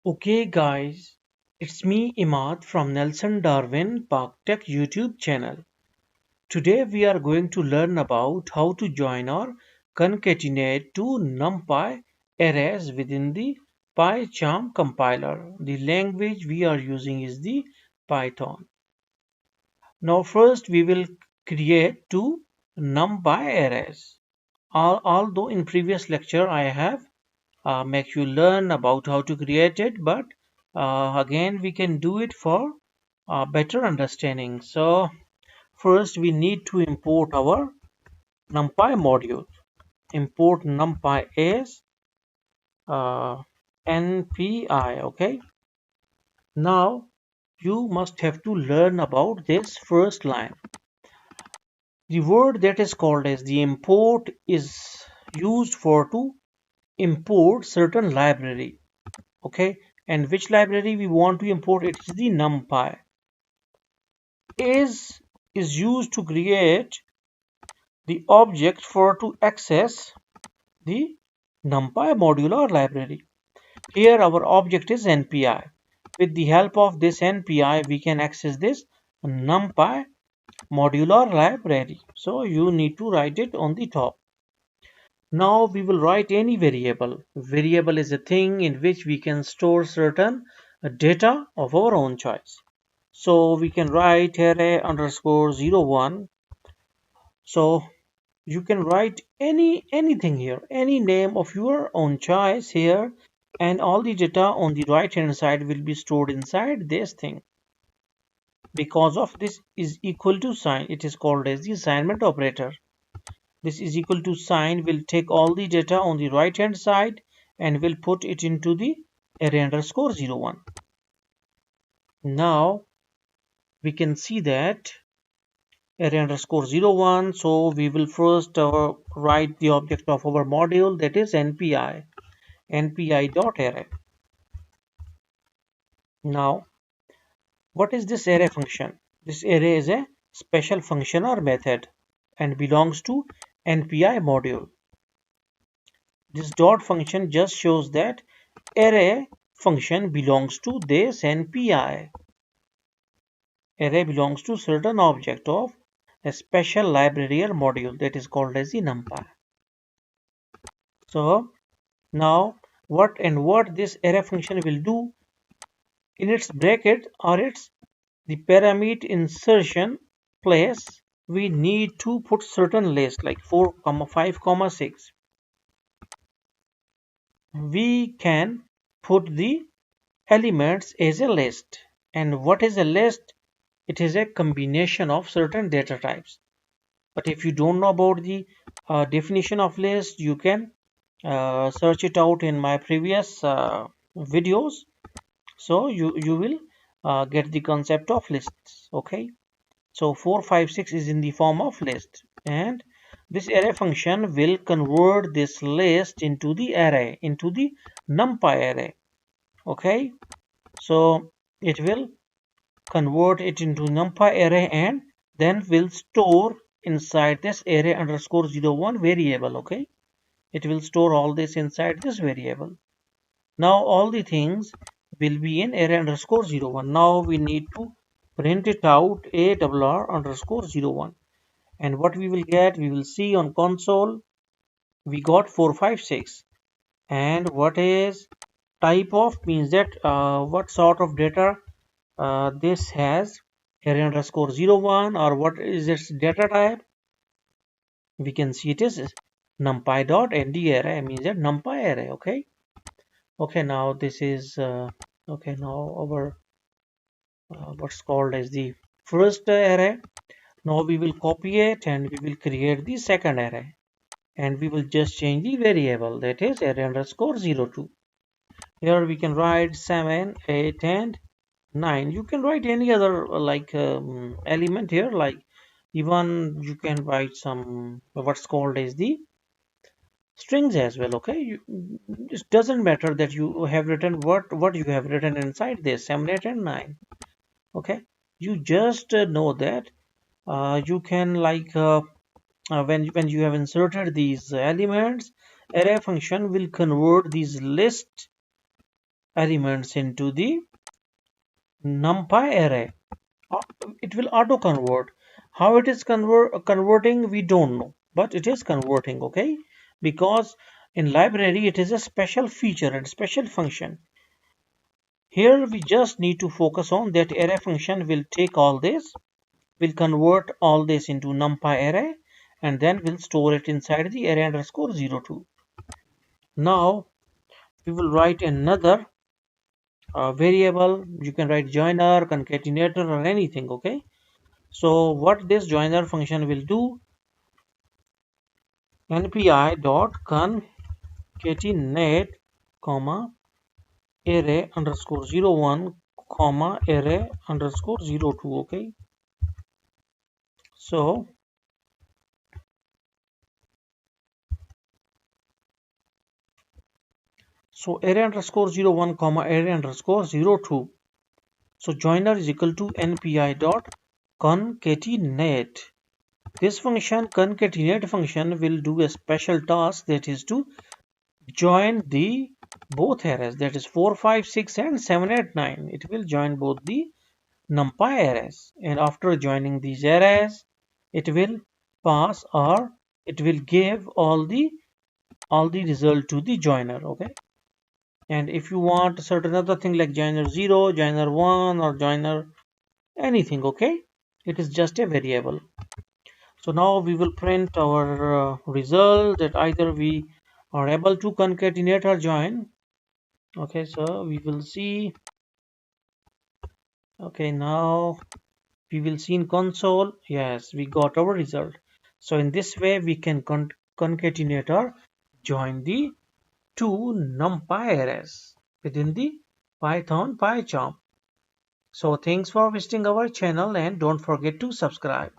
Okay guys, it's me Imad from Nelson Darwin Park Tech YouTube channel. Today we are going to learn about how to join or concatenate two numpy arrays within the pycharm compiler. The language we are using is the Python. Now first we will create two numpy arrays. Although in previous lecture I have make you learn about how to create it, but again we can do it for better understanding. So first we need to import our numpy module. Import numpy as npy. Okay, now you must have to learn about this first line. The word that is called as the import is used for to import certain library. Okay, and which library we want to import? It is the numpy. Is used to create the object for to access the numpy modular library. Here our object is npi. With the help of this npi we can access this numpy modular library. So you need to write it on the top. Now we will write any variable. Variable is a thing in which we can store certain data of our own choice. So we can write array underscore 01. So you can write anything here, any name of your own choice here, and all the data on the right hand side will be stored inside this thing. Because of this is equal to sign, it is called as the assignment operator. This is equal to sign will take all the data on the right hand side and will put it into the array underscore 01. Now we can see that array underscore 01. So we will first write the object of our module, that is npi dot array. Now what is this array function? This array is a special function or method and belongs to npi module. This dot function just shows that array function belongs to this npi. Array belongs to certain object of a special library or module that is called as the numpy. So now what this array function will do, in its bracket or its the parameter insertion place, we need to put certain list like 4, 5, 6. We can put the elements as a list. And what is a list? It is a combination of certain data types. But if you don't know about the definition of list, you can search it out in my previous videos. So you will get the concept of lists. Okay, so 4, 5, 6 is in the form of list, and this array function will convert this list into the array, into the numpy array. Okay, so it will convert it into numpy array and then will store inside this array underscore 01 variable. Okay, it will store all this inside this variable. Now all the things will be in array underscore 01. Now we need to print it out ARR underscore 01. And what we will get, we will see on console, we got 456. And what is type of means that what sort of data this has, array underscore 01, or what is its data type. We can see it is numpy dot nd array, means that numpy array. Okay, now this is okay, now our what's called as the first array. Now we will copy it and we will create the second array, and we will just change the variable, that is array underscore 02. Here we can write 7, 8 and 9. You can write any other like element here, like even you can write some what's called as the strings as well. Okay, it doesn't matter that you have written what you have written inside this 7, 8 and 9. Okay, you just know that you can like when you have inserted these elements, array function will convert these list elements into the numpy array. It will auto convert. How it is converting, we don't know, but it is converting, okay? Because in library it is a special feature and special function. Here we just need to focus on that array function will take all this, will convert all this into numpy array, and then we'll store it inside the array underscore 02. Now we will write another variable. You can write joiner, concatenator, or anything, okay? So what this joiner function will do, npi dot concatenate comma array underscore 01 comma array underscore 02, okay? So array underscore 01 comma array underscore 02. So joiner is equal to npi dot concatenate. This function, concatenate function, will do a special task, that is to join the both arrays, that is 4, 5, 6 and 7, 8, 9. It will join both the numpy arrays, and after joining these arrays it will pass, or it will give all the result to the joiner, okay? And if you want certain other thing like joiner 0, joiner 1, or joiner anything, okay, it is just a variable. So now we will print our result, that either we are able to concatenate or join. Okay, so we will see. Okay, now we will see in console. Yes, we got our result. So in this way we can concatenate or join the two numpy arrays within the Python pycharm. So thanks for visiting our channel, and don't forget to subscribe.